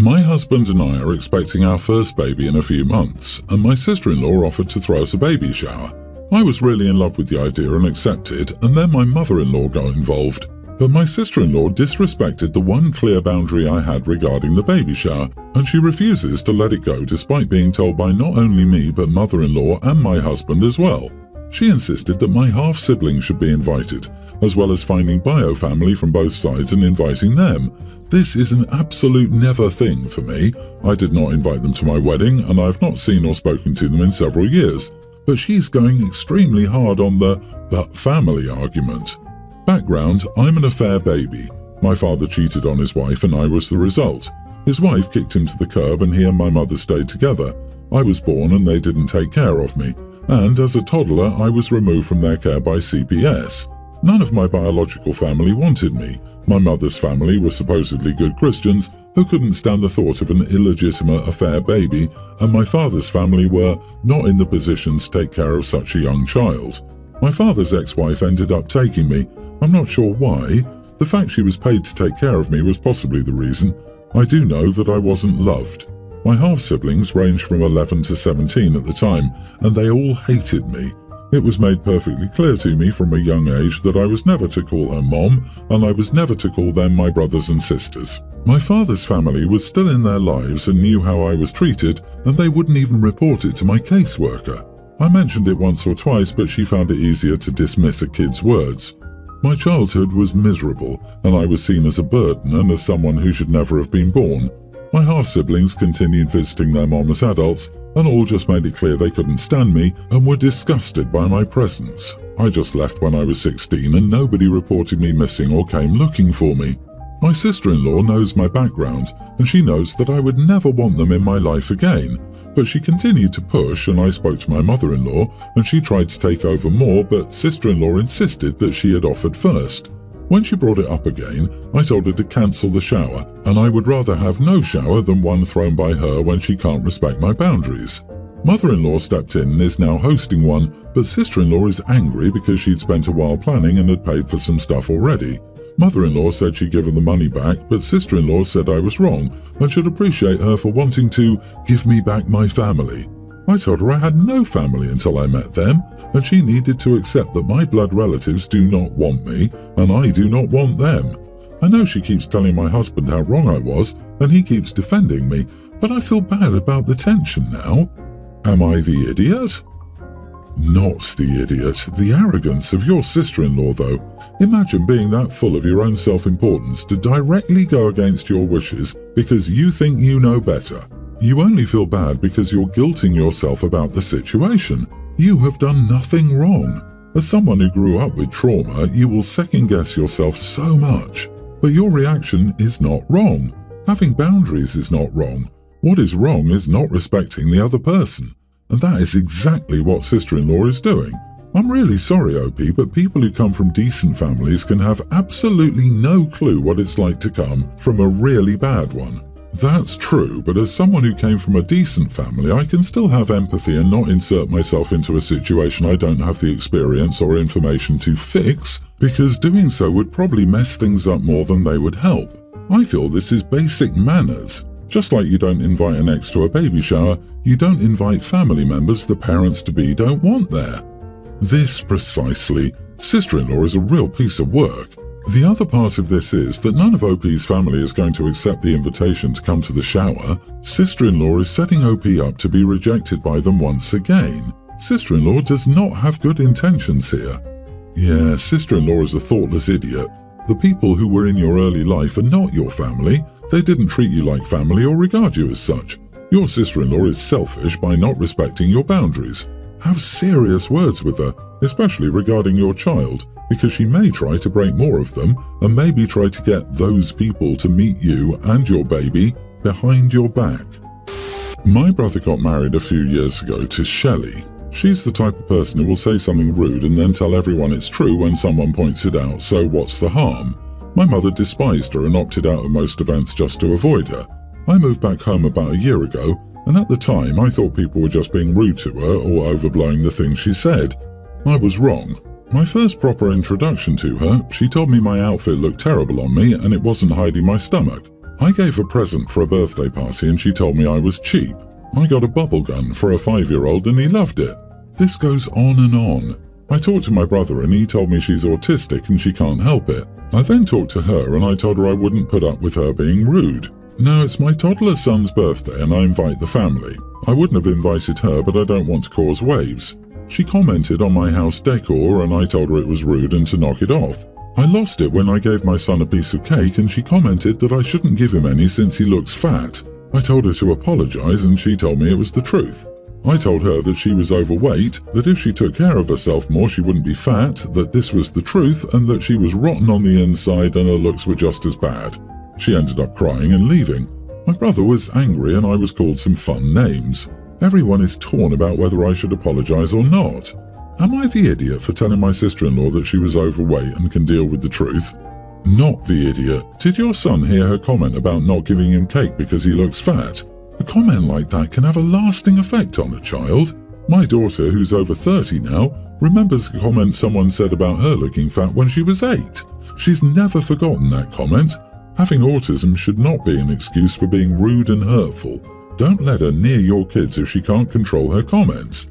My husband and I are expecting our first baby in a few months, and my sister-in-law offered to throw us a baby shower. I was really in love with the idea and accepted, and then my mother-in-law got involved. But my sister-in-law disrespected the one clear boundary I had regarding the baby shower, and she refuses to let it go despite being told by not only me but mother-in-law and my husband as well. She insisted that my half-siblings should be invited, as well as finding bio-family from both sides and inviting them. This is an absolute never thing for me. I did not invite them to my wedding, and I have not seen or spoken to them in several years. But she's going extremely hard on the "but family" argument. Background: I'm an affair baby. My father cheated on his wife and I was the result. His wife kicked him to the curb and he and my mother stayed together. I was born and they didn't take care of me. And as a toddler, I was removed from their care by CPS. None of my biological family wanted me. My mother's family were supposedly good Christians who couldn't stand the thought of an illegitimate affair baby, and my father's family were not in the position to take care of such a young child. My father's ex-wife ended up taking me. I'm not sure why. The fact she was paid to take care of me was possibly the reason. I do know that I wasn't loved. My half-siblings ranged from 11 to 17 at the time, and they all hated me. It was made perfectly clear to me from a young age that I was never to call her mom, and I was never to call them my brothers and sisters. My father's family was still in their lives and knew how I was treated, and they wouldn't even report it to my caseworker. I mentioned it once or twice, but she found it easier to dismiss a kid's words. My childhood was miserable, and I was seen as a burden and as someone who should never have been born. My half-siblings continued visiting their mom as adults, and all just made it clear they couldn't stand me and were disgusted by my presence. I just left when I was 16 and nobody reported me missing or came looking for me. My sister-in-law knows my background, and she knows that I would never want them in my life again. But she continued to push, and I spoke to my mother-in-law, and she tried to take over more, but sister-in-law insisted that she had offered first. When she brought it up again, I told her to cancel the shower, and I would rather have no shower than one thrown by her when she can't respect my boundaries. Mother-in-law stepped in and is now hosting one, but sister-in-law is angry because she'd spent a while planning and had paid for some stuff already. Mother-in-law said she'd give her the money back, but sister-in-law said I was wrong and should appreciate her for wanting to give me back my family. I told her I had no family until I met them, and she needed to accept that my blood relatives do not want me, and I do not want them. I know she keeps telling my husband how wrong I was, and he keeps defending me, but I feel bad about the tension now. Am I the idiot? Not the idiot, the arrogance of your sister-in-law though. Imagine being that full of your own self-importance to directly go against your wishes because you think you know better. You only feel bad because you're guilting yourself about the situation. You have done nothing wrong. As someone who grew up with trauma, you will second-guess yourself so much. But your reaction is not wrong. Having boundaries is not wrong. What is wrong is not respecting the other person. And that is exactly what sister-in-law is doing. I'm really sorry, OP, but people who come from decent families can have absolutely no clue what it's like to come from a really bad one. That's true, but as someone who came from a decent family, I can still have empathy and not insert myself into a situation I don't have the experience or information to fix, because doing so would probably mess things up more than they would help. I feel this is basic manners. Just like you don't invite an ex to a baby shower, you don't invite family members the parents-to-be don't want there. This precisely. Sister-in-law is a real piece of work. The other part of this is that none of OP's family is going to accept the invitation to come to the shower. Sister-in-law is setting OP up to be rejected by them once again. Sister-in-law does not have good intentions here. Yeah, sister-in-law is a thoughtless idiot. The people who were in your early life are not your family. They didn't treat you like family or regard you as such. Your sister-in-law is selfish by not respecting your boundaries. Have serious words with her, especially regarding your child, because she may try to break more of them and maybe try to get those people to meet you and your baby behind your back. My brother got married a few years ago to Shelley. She's the type of person who will say something rude and then tell everyone it's true when someone points it out, so what's the harm? My mother despised her and opted out of most events just to avoid her. I moved back home about a year ago, and at the time I thought people were just being rude to her or overblowing the things she said. I was wrong. My first proper introduction to her, she told me my outfit looked terrible on me and it wasn't hiding my stomach. I gave a present for a birthday party and she told me I was cheap. I got a bubble gun for a 5-year-old and he loved it. This goes on and on. I talked to my brother and he told me she's autistic and she can't help it. I then talked to her and I told her I wouldn't put up with her being rude. Now it's my toddler son's birthday and I invite the family. I wouldn't have invited her, but I don't want to cause waves. She commented on my house decor and I told her it was rude and to knock it off. I lost it when I gave my son a piece of cake and she commented that I shouldn't give him any since he looks fat. I told her to apologize and she told me it was the truth. I told her that she was overweight, that if she took care of herself more she wouldn't be fat, that this was the truth and that she was rotten on the inside and her looks were just as bad. She ended up crying and leaving. My brother was angry and I was called some fun names. Everyone is torn about whether I should apologize or not. Am I the idiot for telling my sister-in-law that she was overweight and can deal with the truth? Not the idiot. Did your son hear her comment about not giving him cake because he looks fat? A comment like that can have a lasting effect on a child. My daughter, who's over 30 now, remembers a comment someone said about her looking fat when she was 8. She's never forgotten that comment. Having autism should not be an excuse for being rude and hurtful. Don't let her near your kids if she can't control her comments.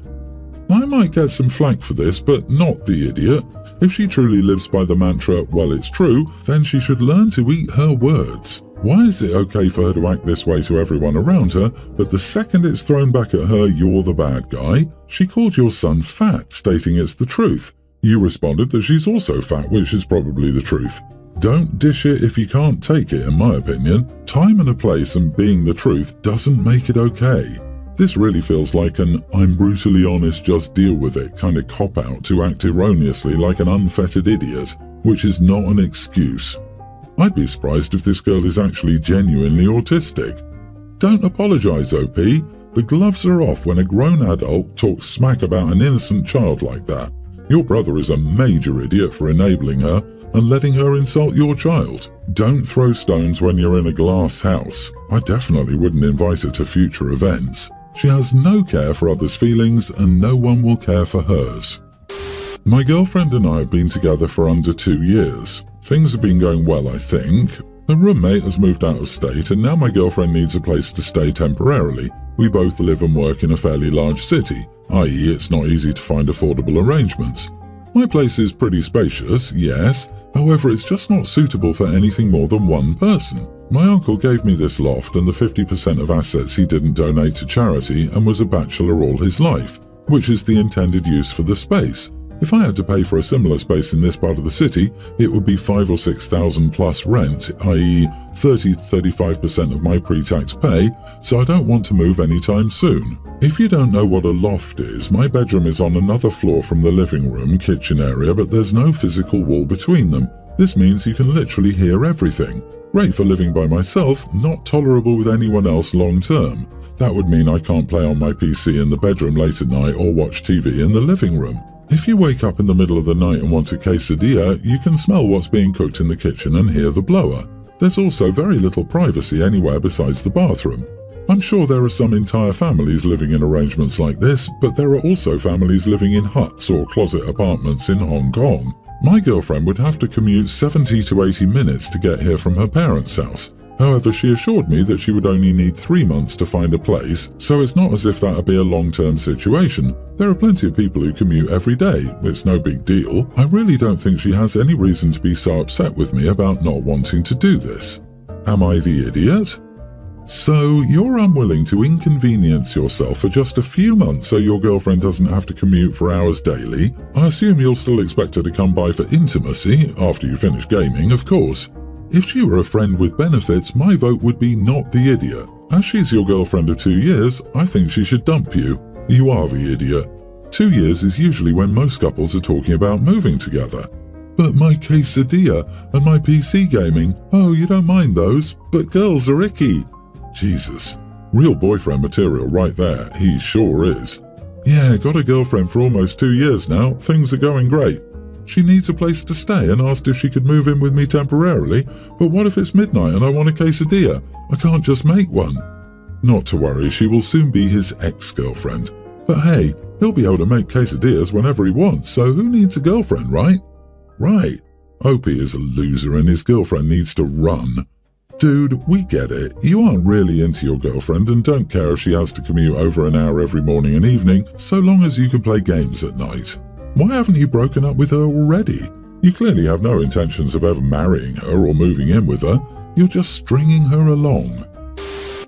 I might get some flack for this, but not the idiot. If she truly lives by the mantra, well, it's true, then she should learn to eat her words. Why is it okay for her to act this way to everyone around her, but the second it's thrown back at her, you're the bad guy? She called your son fat, stating it's the truth. You responded that she's also fat, which is probably the truth. Don't dish it if you can't take it, in my opinion. Time and a place and being the truth doesn't make it okay. This really feels like an "I'm brutally honest, just deal with it" kind of cop-out to act erroneously like an unfettered idiot, which is not an excuse. I'd be surprised if this girl is actually genuinely autistic. Don't apologize, OP. The gloves are off when a grown adult talks smack about an innocent child like that. Your brother is a major idiot for enabling her and letting her insult your child. Don't throw stones when you're in a glass house. I definitely wouldn't invite her to future events. She has no care for others' feelings and no one will care for hers. My girlfriend and I have been together for under 2 years. Things have been going well, I think. Her roommate has moved out of state and now my girlfriend needs a place to stay temporarily. We both live and work in a fairly large city, i.e. it's not easy to find affordable arrangements. My place is pretty spacious, yes, however it's just not suitable for anything more than one person. My uncle gave me this loft and the 50% of assets he didn't donate to charity and was a bachelor all his life, which is the intended use for the space. If I had to pay for a similar space in this part of the city, it would be $5,000 or $6,000 plus rent, i.e. 30–35% of my pre-tax pay, so I don't want to move anytime soon. If you don't know what a loft is, my bedroom is on another floor from the living room, kitchen area, but there's no physical wall between them. This means you can literally hear everything. Great for living by myself, not tolerable with anyone else long term. That would mean I can't play on my PC in the bedroom late at night or watch TV in the living room. If you wake up in the middle of the night and want a quesadilla, you can smell what's being cooked in the kitchen and hear the blower. There's also very little privacy anywhere besides the bathroom. I'm sure there are some entire families living in arrangements like this, but there are also families living in huts or closet apartments in Hong Kong. My girlfriend would have to commute 70 to 80 minutes to get here from her parents' house. However, she assured me that she would only need 3 months to find a place, so it's not as if that would be a long-term situation. There are plenty of people who commute every day. It's no big deal. I really don't think she has any reason to be so upset with me about not wanting to do this. Am I the idiot? So, you're unwilling to inconvenience yourself for just a few months so your girlfriend doesn't have to commute for hours daily. I assume you'll still expect her to come by for intimacy, after you finish gaming, of course. If she were a friend with benefits, my vote would be not the idiot. As she's your girlfriend of 2 years, I think she should dump you. You are the idiot. 2 years is usually when most couples are talking about moving together. But my quesadilla and my PC gaming, oh, you don't mind those, but girls are icky. Jesus, real boyfriend material right there, he sure is. Yeah, got a girlfriend for almost 2 years now, things are going great. She needs a place to stay and asked if she could move in with me temporarily, but what if it's midnight and I want a quesadilla? I can't just make one. Not to worry, she will soon be his ex-girlfriend. But hey, he'll be able to make quesadillas whenever he wants, so who needs a girlfriend, right? Right. Opie is a loser and his girlfriend needs to run. Dude, we get it. You aren't really into your girlfriend and don't care if she has to commute over an hour every morning and evening, so long as you can play games at night. Why haven't you broken up with her already? You clearly have no intentions of ever marrying her or moving in with her. You're just stringing her along.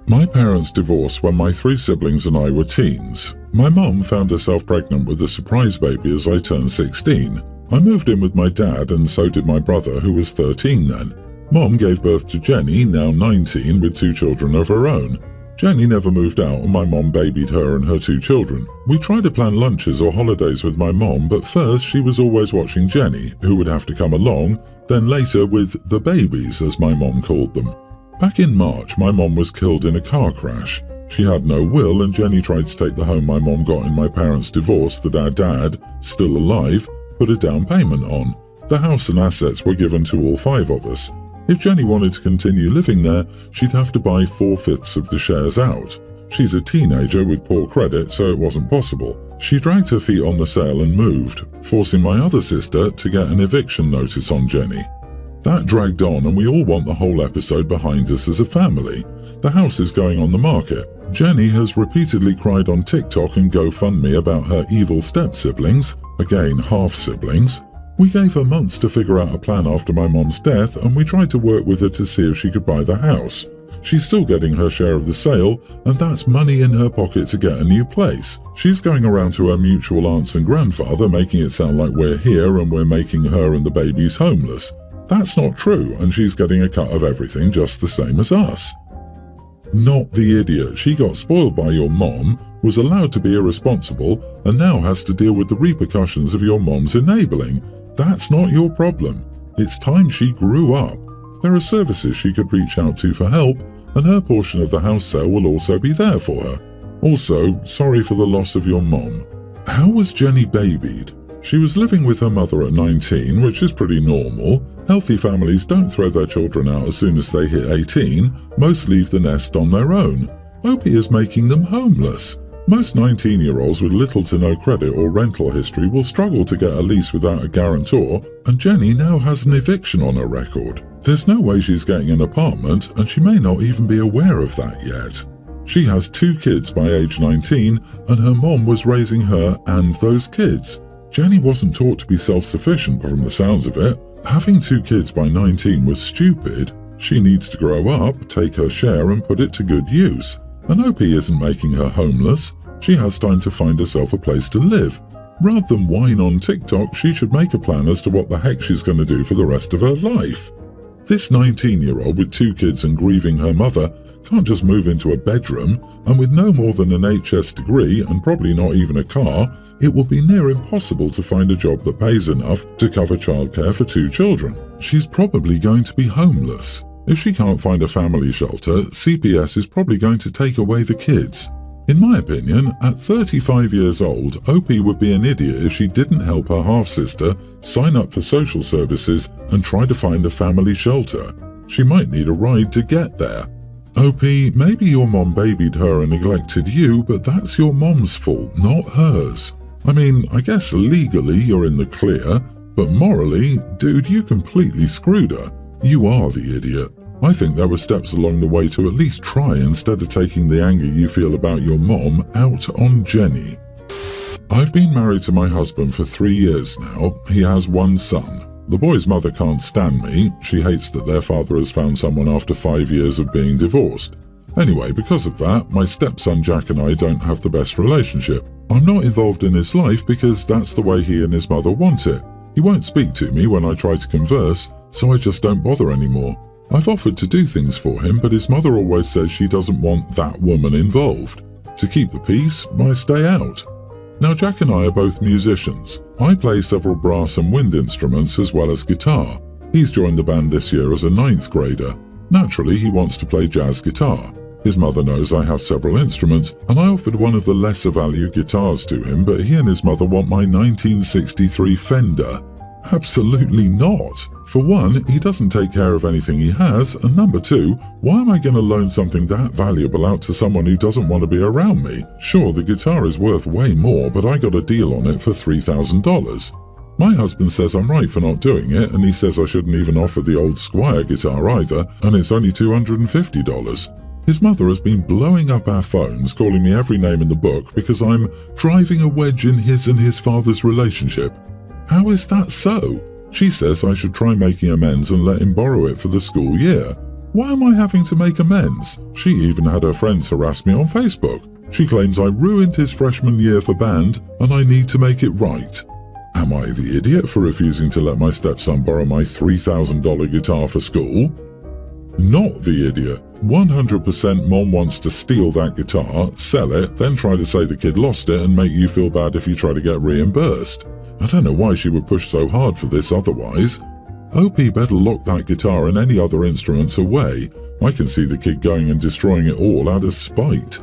My parents divorced when my 3 siblings and I were teens. My mum found herself pregnant with a surprise baby as I turned 16. I moved in with my dad and so did my brother, who was 13 then. Mom gave birth to Jenny, now 19, with 2 children of her own. Jenny never moved out and my mom babied her and her 2 children. We tried to plan lunches or holidays with my mom, but first she was always watching Jenny, who would have to come along, then later with the babies, as my mom called them. Back in March, my mom was killed in a car crash. She had no will and Jenny tried to take the home my mom got in my parents' divorce that our dad, still alive, put a down payment on. The house and assets were given to all 5 of us. If Jenny wanted to continue living there, she'd have to buy 4/5 of the shares out. She's a teenager with poor credit, so it wasn't possible. She dragged her feet on the sale and moved, forcing my other sister to get an eviction notice on Jenny. That dragged on and we all want the whole episode behind us as a family. The house is going on the market. Jenny has repeatedly cried on TikTok and GoFundMe about her evil step-siblings, again half-siblings. We gave her months to figure out a plan after my mom's death and we tried to work with her to see if she could buy the house. She's still getting her share of the sale and that's money in her pocket to get a new place. She's going around to her mutual aunts and grandfather making it sound like we're here and we're making her and the babies homeless. That's not true and she's getting a cut of everything just the same as us. Not the idiot. She got spoiled by your mom, was allowed to be irresponsible and now has to deal with the repercussions of your mom's enabling. That's not your problem. It's time she grew up. There are services she could reach out to for help, and her portion of the house sale will also be there for her. Also, sorry for the loss of your mom. How was Jenny babied? She was living with her mother at 19, which is pretty normal. Healthy families don't throw their children out as soon as they hit 18. Most leave the nest on their own. Opie is making them homeless. Most 19-year-olds with little to no credit or rental history will struggle to get a lease without a guarantor, and Jenny now has an eviction on her record. There's no way she's getting an apartment, and she may not even be aware of that yet. She has 2 kids by age 19, and her mom was raising her and those kids. Jenny wasn't taught to be self-sufficient from the sounds of it. Having 2 kids by 19 was stupid. She needs to grow up, take her share, and put it to good use. And Opie isn't making her homeless. She has time to find herself a place to live. Rather than whine on TikTok, she should make a plan as to what the heck she's going to do for the rest of her life. This 19-year-old with 2 kids and grieving her mother can't just move into a bedroom, and with no more than an HS degree and probably not even a car, it will be near impossible to find a job that pays enough to cover childcare for 2 children. She's probably going to be homeless. If she can't find a family shelter, CPS is probably going to take away the kids. In my opinion, at 35 years old, Opie would be an idiot if she didn't help her half-sister sign up for social services and try to find a family shelter. She might need a ride to get there. Opie, maybe your mom babied her and neglected you, but that's your mom's fault, not hers. I mean, I guess legally you're in the clear, but morally, dude, you completely screwed her. You are the idiot. I think there were steps along the way to at least try instead of taking the anger you feel about your mom out on Jenny. I've been married to my husband for 3 years now. He has 1 son. The boy's mother can't stand me. She hates that their father has found someone after 5 years of being divorced. Anyway, because of that, my stepson Jack and I don't have the best relationship. I'm not involved in his life because that's the way he and his mother want it. He won't speak to me when I try to converse, so I just don't bother anymore. I've offered to do things for him, but his mother always says she doesn't want that woman involved. To keep the peace, I stay out. Now Jack and I are both musicians. I play several brass and wind instruments as well as guitar. He's joined the band this year as a 9th grader. Naturally, he wants to play jazz guitar. His mother knows I have several instruments, and I offered one of the lesser value guitars to him, but he and his mother want my 1963 Fender. Absolutely not. For one, he doesn't take care of anything he has, and number 2, why am I going to loan something that valuable out to someone who doesn't want to be around me? Sure, the guitar is worth way more, but I got a deal on it for $3,000. My husband says I'm right for not doing it, and he says I shouldn't even offer the old Squire guitar either, and it's only $250. His mother has been blowing up our phones, calling me every name in the book because I'm driving a wedge in his and his father's relationship. How is that so? She says I should try making amends and let him borrow it for the school year. Why am I having to make amends? She even had her friends harass me on Facebook. She claims I ruined his freshman year for band and I need to make it right. Am I the idiot for refusing to let my stepson borrow my $3,000 guitar for school? Not the idiot. 100% Mom wants to steal that guitar, sell it, then try to say the kid lost it and make you feel bad if you try to get reimbursed. I don't know why she would push so hard for this otherwise. OP better lock that guitar and any other instruments away. I can see the kid going and destroying it all out of spite.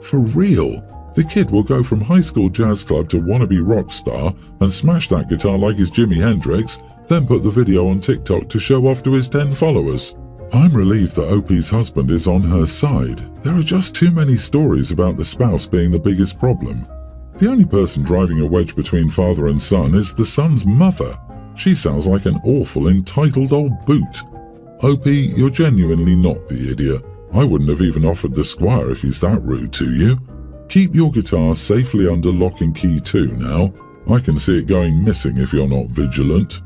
For real, the kid will go from high school jazz club to wannabe rock star and smash that guitar like it's Jimi Hendrix, then put the video on TikTok to show off to his 10 followers. I'm relieved that OP's husband is on her side. There are just too many stories about the spouse being the biggest problem. The only person driving a wedge between father and son is the son's mother. She sounds like an awful, entitled old boot. OP, you're genuinely not the idiot. I wouldn't have even offered the Squire if he's that rude to you. Keep your guitar safely under lock and key too now. I can see it going missing if you're not vigilant.